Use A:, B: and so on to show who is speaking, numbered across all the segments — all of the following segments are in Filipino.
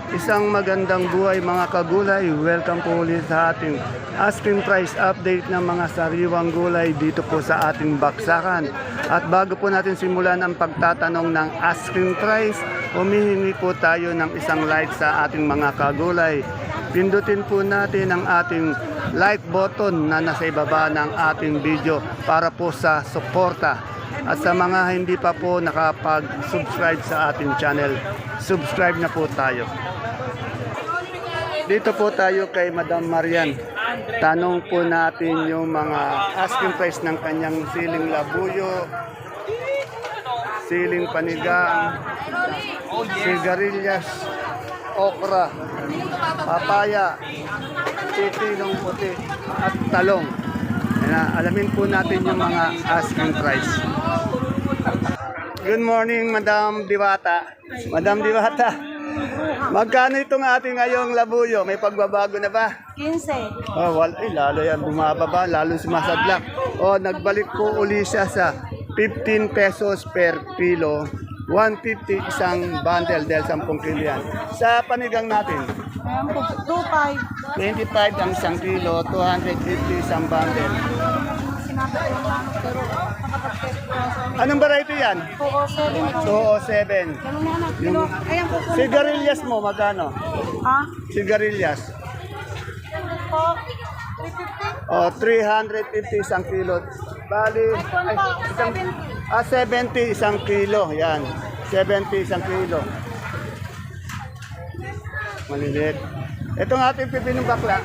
A: Isang magandang buhay mga kagulay. Welcome po ulit sa ating asking price update ng mga sariwang gulay dito po sa ating baksakan. At bago po natin simulan ang pagtatanong ng asking price, humihingi po tayo ng isang like sa ating mga kagulay. Pindutin po natin ang ating like button na nasa ibaba ng ating video para po sa suporta. At sa mga hindi pa po nakapag-subscribe sa ating channel, subscribe na po tayo. Dito po tayo kay Madam Marian. Tanong po natin yung mga asking price ng kanyang siling labuyo, siling panigang, sigarilyas, okra, papaya, pipinong puti, at talong. Alamin po natin yung mga asking price. Good morning, Madam Diwata. Madam Diwata, magkano itong ating ngayong labuyo? May pagbabago na ba?
B: 15.
A: Oh, lalo yan bumababa, lalo sumasadlak. Oh, nagbalik po uli siya sa 15 pesos per kilo. 150 isang bundle dahil 10 kilo yan. Sa panigang natin,
B: Ayan po, 25.
A: 25 ang isang kilo, 250 isang bundle.
B: Sinabi ko lang, pero nakapag-test ko.
A: Anong variety yan?
B: 207 po.
A: 207.
B: Ganun na anak.
A: Yung
B: Ayan po.
A: sigarilyas mo, magkano?
B: Ha?
A: Sigarilyas.
B: Po, 350.
A: O, 350 isang kilo. Bali, ay, isang, 70 isang kilo. Yan. 70 isang kilo. Maliliit. Itong ating pipinong bakla.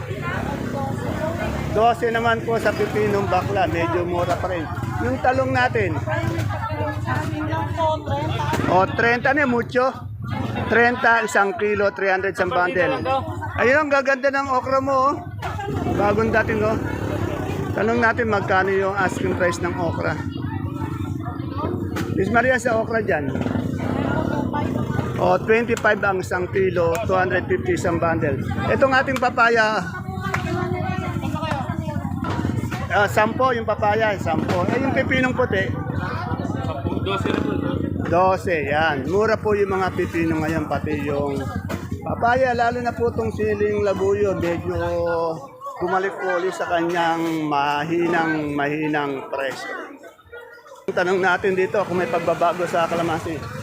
A: 12 naman po sa pipinong bakla. Medyo mura pa rin. Yung talong natin.
B: Amin lang po, 30.
A: O, 30 na, mucho. 30 isang kilo, 300 isang bundle. Ayun, ang gaganda ng okra mo. Oh. Bagong dating, oh. Tanong natin magkano yung asking price ng okra. Miss Maria, sa okra dyan. O, 25 ang isang kilo, 250 isang bundle. Itong ating papaya, 10 yung papaya, 10. Eh, yung pipinong puti, 12, yan. Mura po yung mga pipino ngayon, pati yung papaya, lalo na po itong siling labuyo, medyo bumalik po ulit sa kanyang mahinang presyo. Tanong natin dito kung may pagbabago sa kalamansi.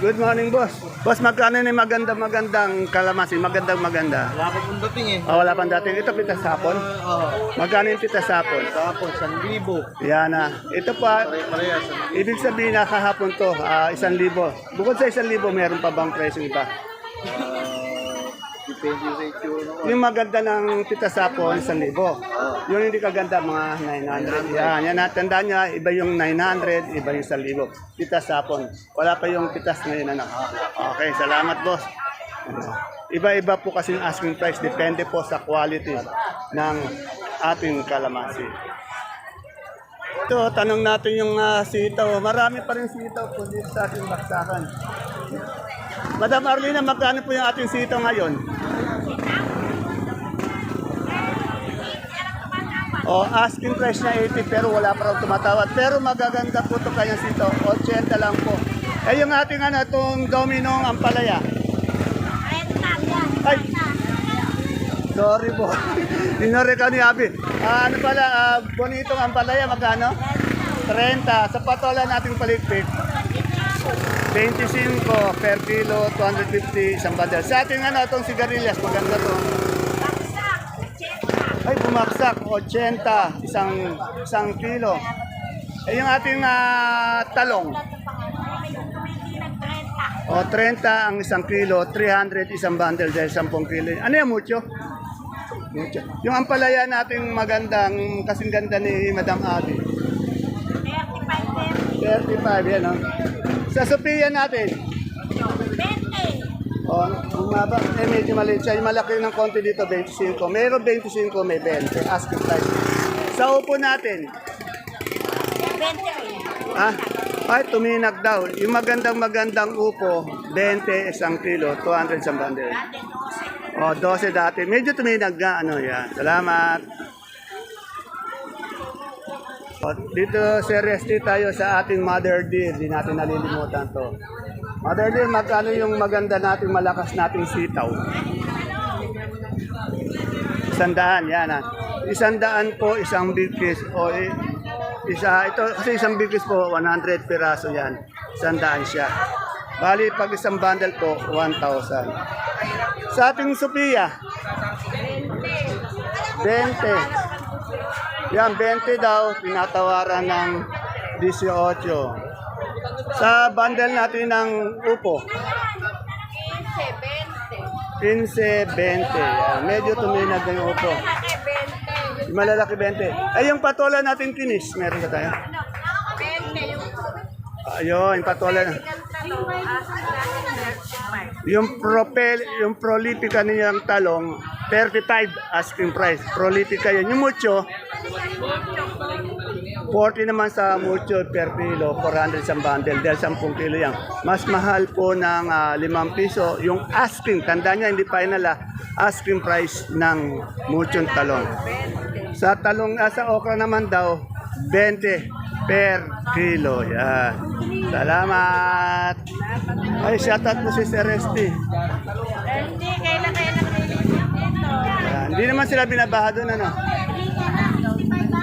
A: Good morning, boss. Boss, magkano na magandang kalamansi? Maganda.
C: Wala pa pong dating eh.
A: Wala pang dating. Ito pitas hapon?
C: Oo.
A: Magkano yung pitas hapon?
C: Tapos, 1,000.
A: Yan na. Ito pa,
C: Parehas.
A: ibig sabihin na kahapon to, 1,000. Bukod sa 1,000, meron pa bang presyo iba?
C: Depende sa itsura naman.
A: Yung maganda ng pitas hapon, 1,000. Yung hindi kaganda, mga 900. Yan natandaan niya, iba yung 900, iba yung 1,000. Pitas hapon. Wala pa yung pitas ngayon, ano? Okay, salamat, boss. Iba-iba po kasi yung asking price. Depende po sa quality ng ating kalamansi. Ito, tanong natin yung sitaw. Marami pa rin sitaw po dito sa ating baksakan. Madam Arlina, magkano po yung ating sitaw ngayon? Asking price na 80 pero wala pa raw tumatawad. Pero magaganda po ito kanyang sitaw. 80 lang po. Eh yung ating itong Dominong Ampalaya. Ay, sorry po. Inore ka ni Abi. Ano pala, bonitong Ampalaya, magkano? 30. Sa patola nating palikpik. 25 per kilo, 250 isang bundle. Sa ating itong sigarilyas, maganda to. Ay, bumaksak, 80 isang kilo. Eh, yung ating talong. 30 ang isang kilo, 300 isang bundle dahil 10 kilo. Ano yan, mucho? Mucho. Yung ampalaya nating magandang, kasing ganda ni Madam Abby. 35, yan, oh. Sa Sophia natin.
B: 20.
A: Bumaba. Medyo maliit siya. Yung malaki ng konti dito, 25. Meron 25, may 20. Asking price. Sa upo natin.
B: 20.
A: Ay, tuminag daw. Yung magandang upo, 20 isang kilo, 200 isang bundle. 12 dati. Medyo tuminag nga. Yan. Salamat. Dito seriously tayo sa ating Mother Dear. Hindi natin nalilimutan to. Madeline, magkano yung maganda natin, malakas nating sitaw? 100, yan ha. 100 po, isang big fish. O, ito, kasi isang big fish po, 100 piraso yan. 100 siya. Bali, pag isang bundle po, 1,000. Sa ating Sophia, 20. Yan, 20 daw, tinatawaran ng 18. Sa bundle natin ng upo, 15, 20. Yan, medyo tuminag na yung upo. Yung malalaki 20. Ay, yung patola natin kinis, meron ka tayo? Ayun, yung patola na. Yung prolifica niyang talong, 35 asking price. Prolifica yun. Yung mucho, 40 naman sa mucho per kilo, 400 sa bundle, dahil 10 kilo yan. Mas mahal po ng 5 piso. Yung asking, tanda niya, hindi final asking price ng muchong talong. Sa talong, sa okra naman daw, 20 per kilo. Yan. Salamat. Ay, shoutout po si Sir Resty.
B: Hindi, kailan nilinis dito.
A: Yan. Hindi naman sila binabaha doon, ano?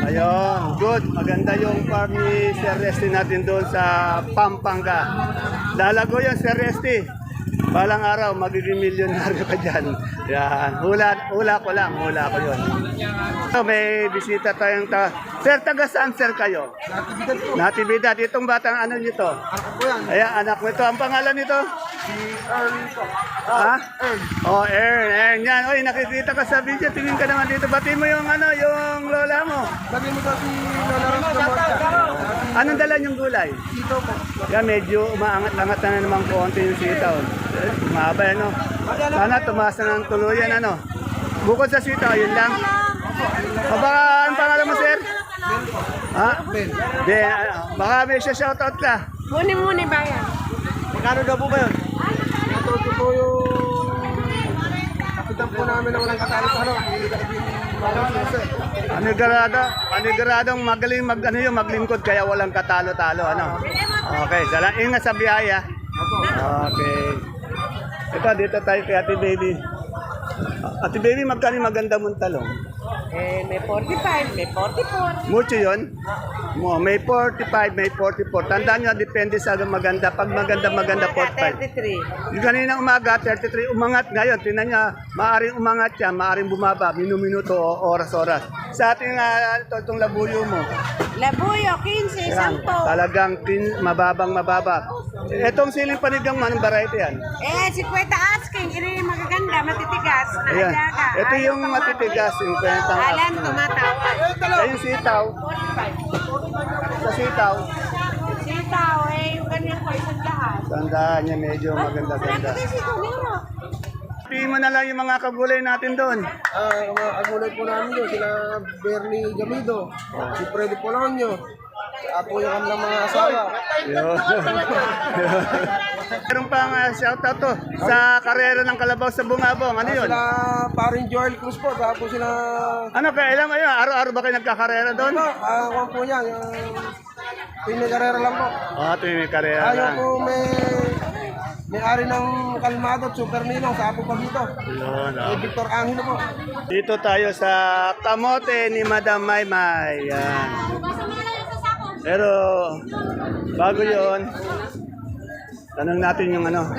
A: Ayun, good. Maganda yung farm ni Sir Resty natin doon sa Pampanga. Lalago yun, Sir Resty. Balang araw, magiging milyonaryo ka dyan. Yan. Hula ko yun. So, may bisita tayong Sir, taga saan, sir, kayo? Natividad. Itong batang ano nito?
C: Ako po yan.
A: Ayan, anak mo ito. Ang pangalan nito?
C: Si Earn po.
A: Ha?
C: Earn.
A: Oh, Ern. Yan. Oy, nakikita ka sa video. Tingin ka naman dito. Batiin mo yung ano, yung lola mo.
C: Sabi mo daw si Lola Rose Promoter.
A: Anong dala yung gulay?
C: Dito po.
A: Yan, medyo umaangat-angat na naman konti yung sitaw. Mahaba, ano? Sana tumaas na ng tuluyan, ano? Bukod sa sitaw, yun lang. O baka, ang pangalan mo, sir? Ha? Ben. Baka may siya shoutout ka.
B: Muni-muni ba yan?
C: Magkano daw po ba yun? Ito po yung kapitan po namin na walang katalo sa ano.
A: Paniguradong magaling maglingkod kaya walang katalo-talo, ano? Okay, ingat sa biyaya. Okay. Ito, dito tayo kay Ate Baby. Ate Baby, magkano yung maganda mong talong?
B: May 45, may 44.
A: Mucho yun? May 45, may 44. Tandaan nyo, depende sa maganda. Pag maganda, 45.
B: 33.
A: Yung kanina umaga, 33, umangat ngayon. Tingnan nyo, maaring umangat yan, maaring bumaba, minuto o oras-oras. Sa ating itong labuyo mo,
B: Labuyo, 15,
A: yan,
B: 10.
A: talagang mababa. Etong siling panigang man, variety yan.
B: 50 asking, ini magaganda, matitigas.
A: Ayan.
B: Naadaga.
A: Ito yung matitigas, yung kwentang
B: Alan,
A: asking.
B: tumatawag.
A: Yung sitaw,
B: 45.
A: sa sitaw,
B: Sitaw, yung ganyan ko, isang lahat.
A: tandaan niya medyo maganda-ganda.
B: Sitaw, nero.
A: Sabihin mo na lang yung mga kagulay natin doon.
C: Mga agulay po namin yun, sila Bernie Gamido, si Freddy Polonio, po yung kanilang mga asawa.
A: Yun. Meron pang shoutout to sa karera ng Kalabaw sa Bungabong. Ano yun?
C: Sila paring Joel Cruz po, tapos sila...
A: Ano kailan ayun? Araw-araw ba kayo nagkakarera doon?
C: Kung po niya, yung pinag-arera lang po.
A: Ito yung karera
C: Ayaw
A: lang.
C: po may-ari ng Kalmado at Super Ninong sa Apo Pagito.
A: Yun,
C: Victor Angelo po.
A: Dito tayo sa kamote ni Madam Maymay. Yan. Pero bago yon, tanong natin yung ano.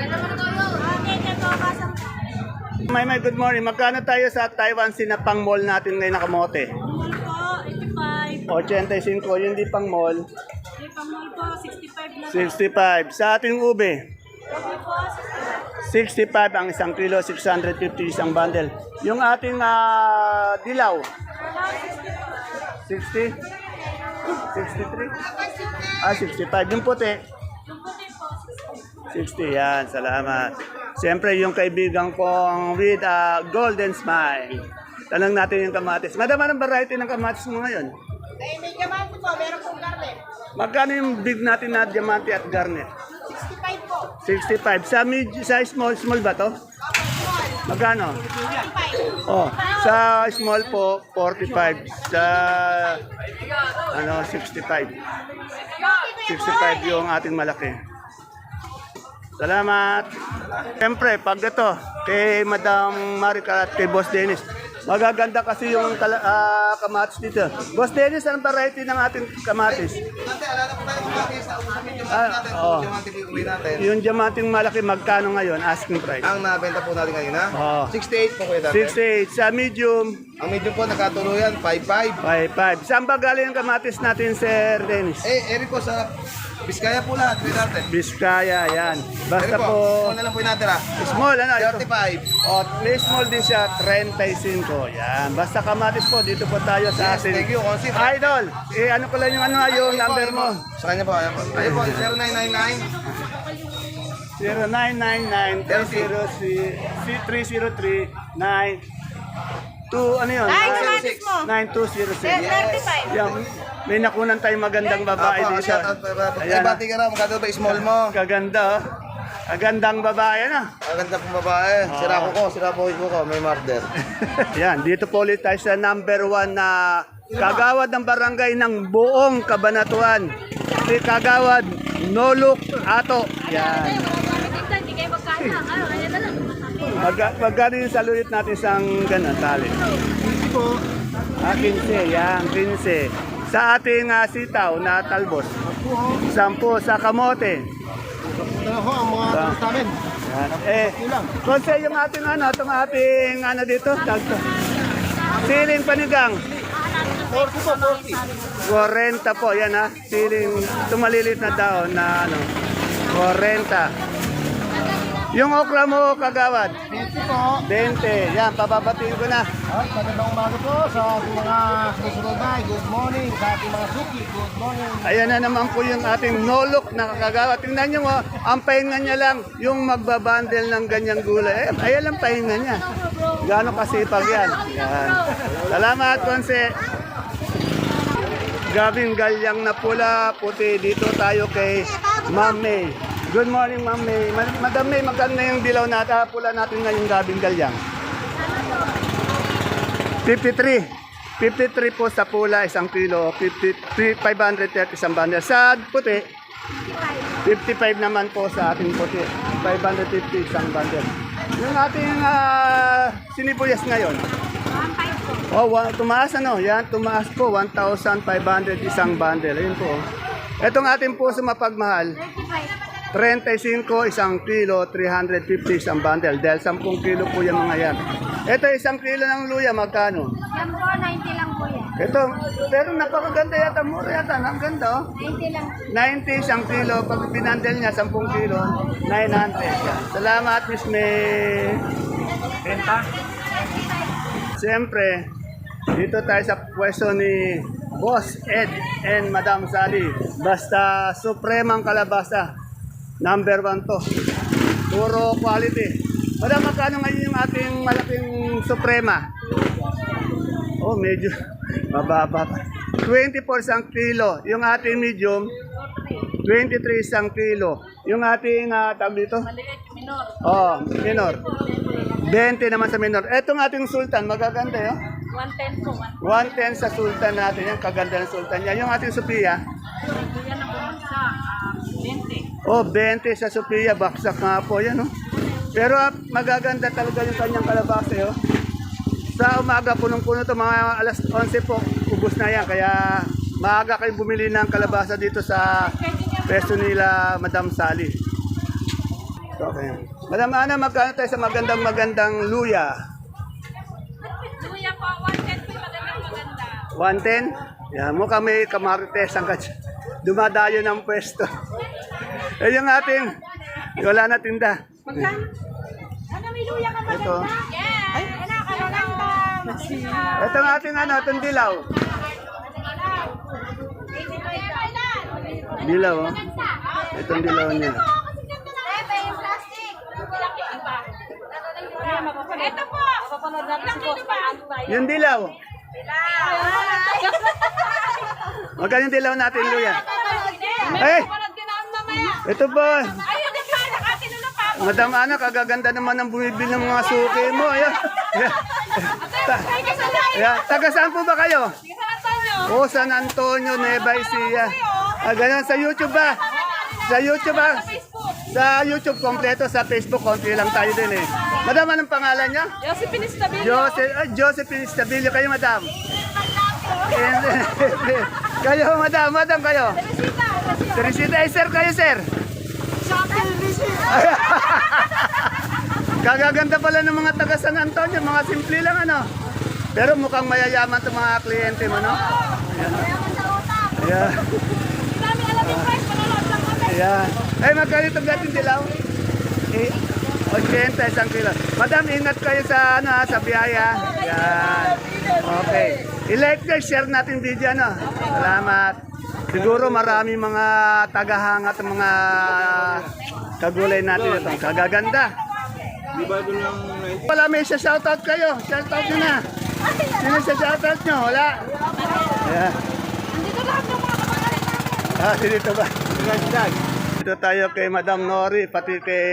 A: Maymay, good morning. Magkano tayo sa Taiwan Sinapang Mall natin ngayon na kamote?
B: Mall po, 85.
A: 85, yung di pang mall.
B: Mall po, 65 na.
A: 65. Sa ating ube,
B: Ube po,
A: 65 ang isang kilo, 650 isang bundle. Yung ating dilaw, 60? 63? 65. Yung puti, 60. Yan, salamat. Siyempre, yung kaibigan kong with Golden Smile. Tanong natin yung kamatis. Madam, anong variety ng kamatis mo ngayon?
B: may diamante po, meron pong garlic.
A: Magkano yung big natin na diamante at garnet?
B: 65 po.
A: 65. Sa small ba to? Magkano?
B: 45.
A: Oh, sa small po 45, sa 65. 65 yung ating malaki. Salamat. Siyempre, pag ito, kay Madam Marica at kay Boss Dennis, magaganda kasi yung kamatis dito. Boss Dennis, anong variety ng ating kamatis?
C: Dati, alala po tayo mga sa usamin yung natin.
A: Oo.
C: Yung uwi natin.
A: Yung diamanting malaki, magkano ngayon? Asking price.
C: Ang nabenta po natin ngayon ha?
A: Oo.
C: 68 po kuya dati.
A: 68. Sa medium,
C: Ang medium po nakatuluyan, 55.
A: 5.5. Saan ba galing ang kamatis natin, Sir Dennis?
C: Eri po sa Biskaya po lahat, kuya natin.
A: Biskaya, yan. Basta
C: Eri po,
A: po,
C: kung na lang po natin ha?
A: small, ano? Ito.
C: 35.
A: O, may small din siya, 35. Yan. Basta kamatis po, dito po tayo sa
C: Yes,
A: atin.
C: thank you, Consi.
A: Idol, ano ko lang yung yung number mo.
C: Sa kanya po, ayan po. Ayun po,
A: 0999-303-9 ano yun?
B: Ay, kamatis mo.
A: 9206.
B: 35.
A: Yan. May nakunan tayong magandang babae
C: Apo,
A: dito.
C: shout out po.
A: Ayan,
C: Bati ka raw, magkano ba small mo?
A: kaganda, oh. Kagandang babae na.
C: Maganda pong babae. Sira ko ko, may murder.
A: Yan, dito po ulit tayo sa number 1 na kagawad ng barangay ng buong Cabanatuan. Si Kagawad Nolok Ato. Yan.
B: Hindi kayo magkana. Kaya na lang.
A: Magkano yung salulit natin sa ganun, tali? 15 po. 15, yan, 15. Sa ating sitaw na talbos. 10 sa kamote.
C: Ito ho, ang mga
A: Ba-
C: namin.
A: Yan. Konse yung ating itong ating dito, tagto. Siling panigang.
C: 40 po, 40.
A: 40 po, yan siling tumalilit na daon na 40. Yung okra mo, Kagawad?
C: 20 po.
A: 20. Yan, pababatiin ko na.
C: At magandang umaga po sa ating mga susunod na. Good morning sa ating mga suki. Good morning.
A: Ayan na naman po yung ating nolok na Kagawad. Tingnan nyo mo, ang pahinga niya lang, yung magbabandel ng ganyang gulay. Ayan lang pahinga niya. Gano'ng kasipag yan. Yan. Salamat, Konse. Gabing galyang na pula, puti. Dito tayo kay Ma'am May. Good morning, Ma'am May. Madam May, magkano na yung dilaw natin, pula natin ngayong gabing galyang? 53. 53 po sa pula, 1 kilo. 530 isang bundle. Sa puti, 55 naman po sa ating puti. 550 isang bundle. Yung ating sinibuyas ngayon. Oh, tumaas yan, tumaas po. 1,500 isang bundle. Ayun po. Itong ating puso mapagmahal. 35 isang kilo, 350 isang bundle. Dahil 10 kilo po yung mga yan. Ito 1 kilo ng luya, magkano?
B: Yan po, 90 lang po yan.
A: Ito, pero napakaganda yata, mura yata, ang ganda
B: 90 lang.
A: 90 isang kilo, pag pinandel niya 10 kilo, 900 yan. Salamat, Miss May. Benta? Siyempre, dito tayo sa pwesto ni Boss Ed and Madam Sally. Basta supremang kalabasa. Number 1 to. Puro quality. Madam, magkano ngayon yung ating malaking suprema? Oh, medyo mababa pa. 24 isang kilo. Yung ating medium, 23 isang kilo. Yung ating tawag dito?
B: Minor.
A: Oh, minor. 20 naman sa minor. Etong ating sultan, magaganda yun.
B: 110 po.
A: 110 sa sultan natin. Yung kaganda ng sultan yan. Yung ating Sophia,
B: Yan ang bumagsak. 20.
A: oh, 20 sa Sophia. Baksak nga po yan, no? Pero magaganda talaga yung kanyang kalabasa, oh. Sa umaga, punong-puno to, mga alas 11 po, ubos na yan. Kaya maaga kayo bumili ng kalabasa dito sa pesto nila, Madam Sally. So, okay. Madam Ana, magkano tayo sa magandang luya?
B: Luya po, 110 po. Maganda.
A: 110? Yan, mukhang may kamarites ang dumadayo ng pwesto. Eh, yung ating, wala na tinda.
B: Magkano? Ano, may luya ka ba?
A: Ito.
B: Yes. Ay, anak, maganda.
A: Ito ang ating itong dilaw. Dilaw, oh. Itong dilaw niya.
B: Ito po. Papanood natin si Boss.
A: Yung dilaw. Magkano yung dilaw natin, Luya? Eh, ito ba? Madam Ana, kagaganda naman ang bumibili ng mga suki mo. Ayan. Ayan. Taga saan po ba kayo? O, San Antonio, Nueva Ecija. Ganun, sa YouTube ba? Sa YouTube ba? Sa YouTube kompleto, sa Facebook konti lang tayo din eh. Madam, anong pangalan niya?
B: Josephine Estabillo.
A: Josephine Stabilio. Kayo, madam? Kayo, madam, kayo? Teresita, sir, kayo, sir? Kagaganda pala ng mga taga San Antonio, mga simple lang ano. Pero mukhang mayayaman itong mga kliyente mo, no? Ayan. Ayan. Ay, magkano itong gating dilaw? 80, isang kilo. Madam, ingat kayo sa, ano, sa biyaya. Ayan. Okay. I-like guys, share natin video, no? Salamat. Siguro marami mga tagahangat ng mga kagulay natin ito. Kagaganda. Wala, may shoutout kayo. Shoutout nyo na. Sino sa shoutout nyo? Wala. Ayan.
B: Andito lahat yung mga kapatid namin.
A: Ah, dito ba? Dito tayo kay Madam Nori, pati kay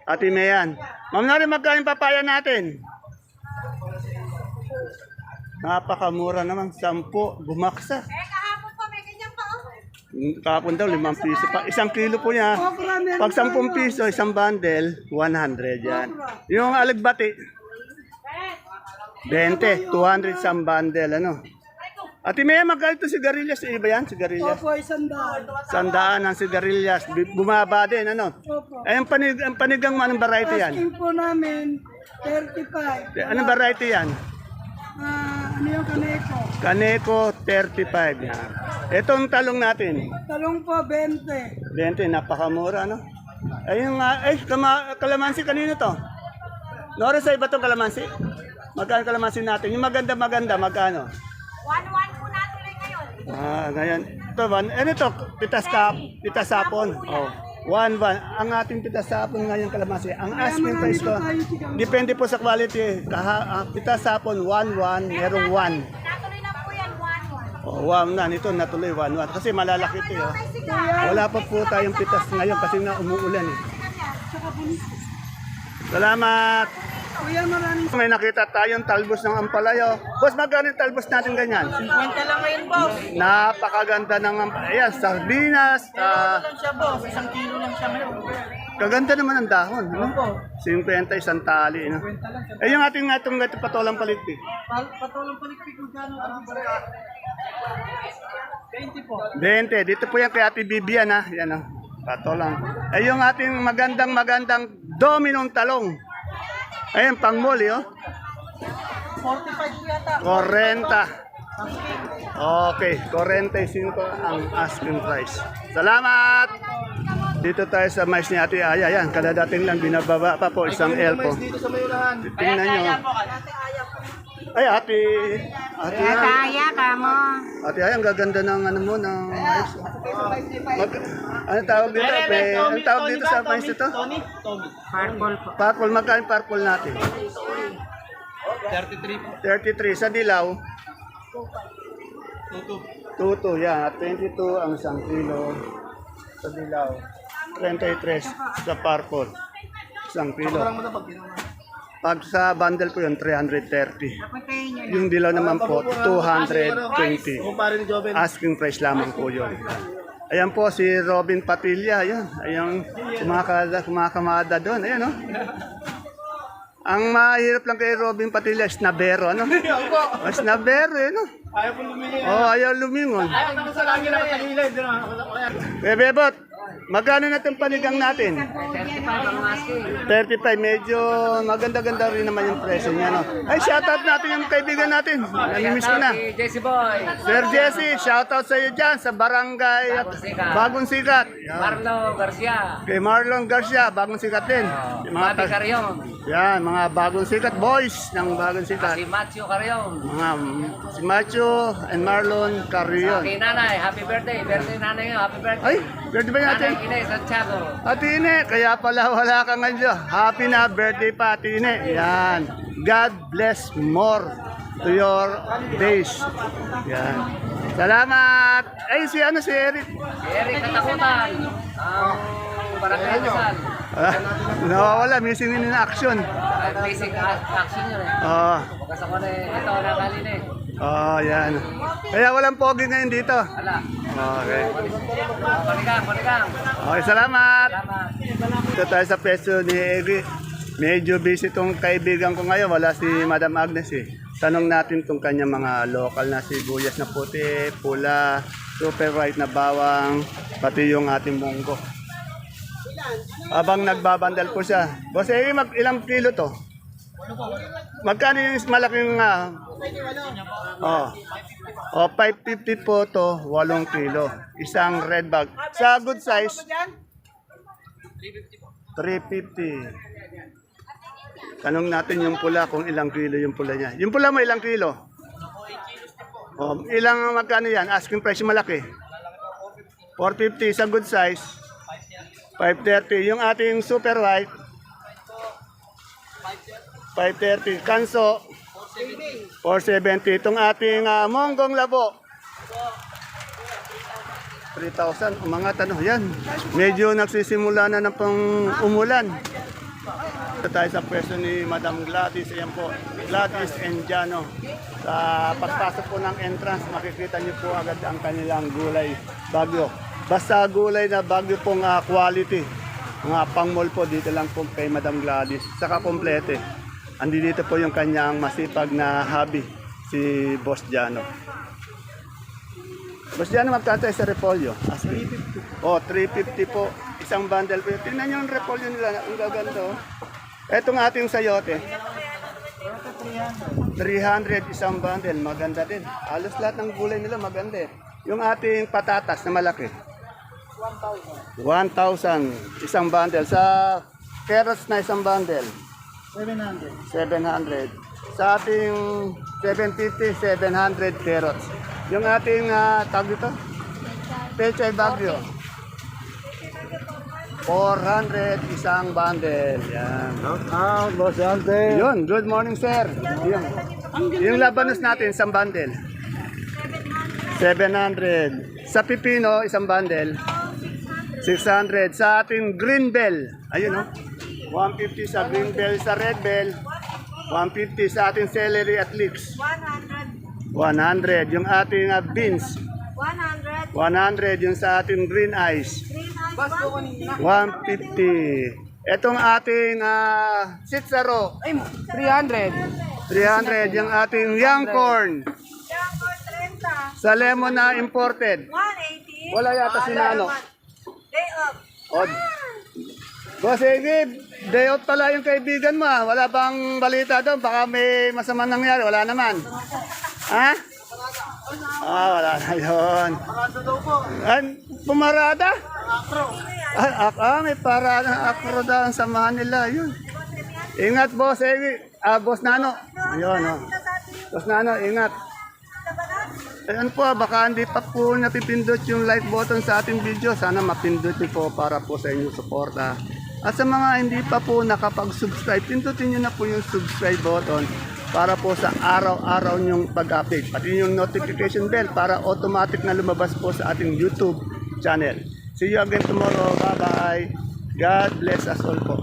A: Ate Mayan. Ma'am Nori, magkano yung papaya natin? Napakamura naman, 10, bumaksa.
B: Kahapon pa, may ganyan pa.
A: Kapon daw, 5 piso pa. 1 kilo po niya. Pag 10 piso, isang bundle, 100 yan. Yung alagbati, 20, 200 isang bundle, ano. Ate Mea, magkano ito sigarilyas? Iba yan, sigarilyas?
B: Opo, 100.
A: 100 ang sigarilyas. Bumaba din, ano?
B: Opo.
A: Ay, ang panigang mo, anong variety yan?
B: Asking po namin, 35.
A: Anong variety yan?
B: Ano yung kaneko?
A: Kaneko, 35 yan. Itong talong natin,
B: Talong po, 20.
A: 20, napakamura, no? Ayun nga, kalamansi kanino to? Nora, sa iba tong kalamansi? Magkano kalamansi natin? Yung maganda, magkano?
B: 1-1 po natuloy ngayon.
A: Ngayon. Ito, ano ito? Pitas sapon. Oh. 1-1. Ang ating pitas sapon ngayon kalamansi. Ang asking price ko, depende po sa quality. Pitas sapon, 1-1, merong 1.
B: Natuloy na po yan, 1-1.
A: Oh, wow na, nito natuloy 1-1. Kasi malalaki ito. Oh. Wala pa po tayong pitas ngayon kasi nga umuulan. Eh. Salamat!
B: Kuya, maraming.
A: May nakita tayong talbos ng ampalayo. Boss, magkano yung talbos natin ganyan?
B: 50 lang ngayon, boss.
A: Napakaganda ng ayan, sardinas.
B: Lang siya, boss. 1 kilo lang siya ngayon.
A: Kaganda naman ang dahon. Ano? 50 isang tali. No? Eh yung ating patolang paligpik.
B: Patulong palikpik mo gano'n ang 20 po.
A: 20. Dito po yan kay Ate Bibian ha. Yan o. Patolang. Eh yung ating magandang dominong talong. Ayan, pang muli oh.
B: 45 po yata.
A: 40. Okay, 45 ang asking price. Salamat! Dito tayo sa mais ni Ate Aya. Yan, kadadating lang binababa pa po isang elpo.
C: Dito sa Mayulahan.
A: Tingnan nyo. Ay, Ate
B: Kaya ka mo.
A: Ate Aya, ang gaganda ng ano mo, ng mais. Ano tawag dito? Ano tawag dito sa mais ito?
B: Purple po.
A: Purple, magkano yung purple natin?
C: 33 po.
A: 33 sa dilaw. 22 yan. At 22 ang 1 kilo sa dilaw. 33 sa purple. 1 kilo. Pag sa bundle po yun, 330. Yung dilaw naman po, 220.
C: Kumpare ni Joven.
A: Asking price lamang po yun. Ayan po si Robin Patilla. Ayan, ayan kumakamada doon. Ayan, no? Ang mahirap lang kay Robin Patilla, snabero, ano? Snabero, no?
C: Ayaw po lumili.
A: Oh, ayaw lumingon.
C: Ayaw naman sa lagi nakatagila. Hindi na.
A: Bebot, magkano na itong panigang natin? 35, medyo maganda-ganda rin naman yung presyo niya, no? Ay, shoutout natin yung kaibigan natin. Namimiss ko na.
D: Jesse Boy,
A: Sir Jesse, shoutout sa iyo dyan sa barangay Bagong Sikat. Yan.
D: Marlo Garcia,
A: Kay Marlon Garcia, Bagong Sikat din. Yung mga
D: Bobby Carrion,
A: yan, mga Bagong Sikat boys ng Bagong Sikat.
D: si Matthew Carrion,
A: Si Macho and Marlon Carrion.
D: kay Nanay, happy birthday nanay ngayon, happy birthday.
A: Ay, birthday ba natin?
D: Nanay Inay Santiago,
A: Ate Ine, kaya pala wala ka ngayon. Happy na birthday pa, Ate Ine. Yan. God bless more to your days. Yan. Salamat. Ay, si Eric.
D: si Eric Katakutan, ang barangay Rizal,
A: Nawawala, missing in action.
D: basic action yun eh.
A: Oh,
D: Kasi ako na ito, nakalin eh.
A: yan. Kaya walang pogi ngayon dito.
D: Wala,
A: Okay.
D: Balikan.
A: Okay, salamat.
D: Salamat.
A: Ito tayo sa peso ni Eri. Medyo busy tong kaibigan ko ngayon. Wala si Madam Agnes eh. Tanong natin tong kanyang mga local na sibuyas na puti, pula, super white na bawang, pati yung ating munggo. Abang nagbabandal po siya. Boss Eri, ilang kilo to? Magkano yung malaking Oh, 550 po to, 8 kilo. Isang red bag. Sa good size, 350. Tanong natin yung pula kung ilang kilo yung pula niya. Yung pula mo ilang kilo? Oh, ilang magkano yan? Asking price yung malaki. 450 sa good size. 530. Yung ating super white. 530. Kanso. 470. Itong ating monggong labo. 3,000. Mga tanong yan. Medyo nagsisimula na ng pang umulan. Ito tayo sa pwesto ni Madam Gladys. Ayan po, Gladys and Jano. Sa pagpasok po ng entrance, makikita niyo po agad ang kanilang gulay bagyo. Basta gulay na bagyo pong quality. Mga pangmol po dito lang po kay Madam Gladys. Saka komplete. Andi dito po yung kanyang masipag na hubby, si Boss Jano. Boss Jano, magkano tayo sa repolyo? 350. Oh, 350 po. Isang bundle po. Tingnan niyo yung repolyo nila. Ang gaganda oh. Etong ating sayote. 300 isang bundle. Maganda din. Halos lahat ng gulay nila maganda eh. Yung ating patatas na malaki. 1,000 isang bundle. Sa carrots na isang bundle. 700. Sa ating 750, 700 carrots. Yung ating tag dito? Pechay Bagyo. 400 isang bundle. Yan.
C: Boss Ante.
A: Yun, good morning sir. Yung labanos natin, isang bundle. 700. Sa pipino, isang bundle. 600. Sa ating green bell. Ayun o. 150 sa green bell, sa red bell. 150 sa ating celery at leeks. 100. Yung ating beans. 100 yung sa ating green ice. 150. Etong ating sitsaro.
C: 300.
A: 300 yung ating young corn. Sa lemon na imported.
B: 180.
A: Wala yata sinano.
B: Day up.
A: Odd. Boss Egib, day out pala yung kaibigan mo. Wala bang balita doon? Baka may masama nangyari. Wala naman. Ha? Wala na yun. Pumarada? May parada. Akro daw ang samahan nila. Yun. Ingat, Boss Egib. Boss Nano. Ayun, oh. Boss Nano, ingat. Ayan po, baka hindi pa po napipindot yung like button sa ating video. Sana mapindot niyo po para po sa inyong suporta. At sa mga hindi pa po nakapag-subscribe, pindutin niyo na po yung subscribe button para po sa araw-araw nyong pag-update. Pati yung notification bell para automatic na lumabas po sa ating YouTube channel. See you again tomorrow. Bye-bye. God bless us all po.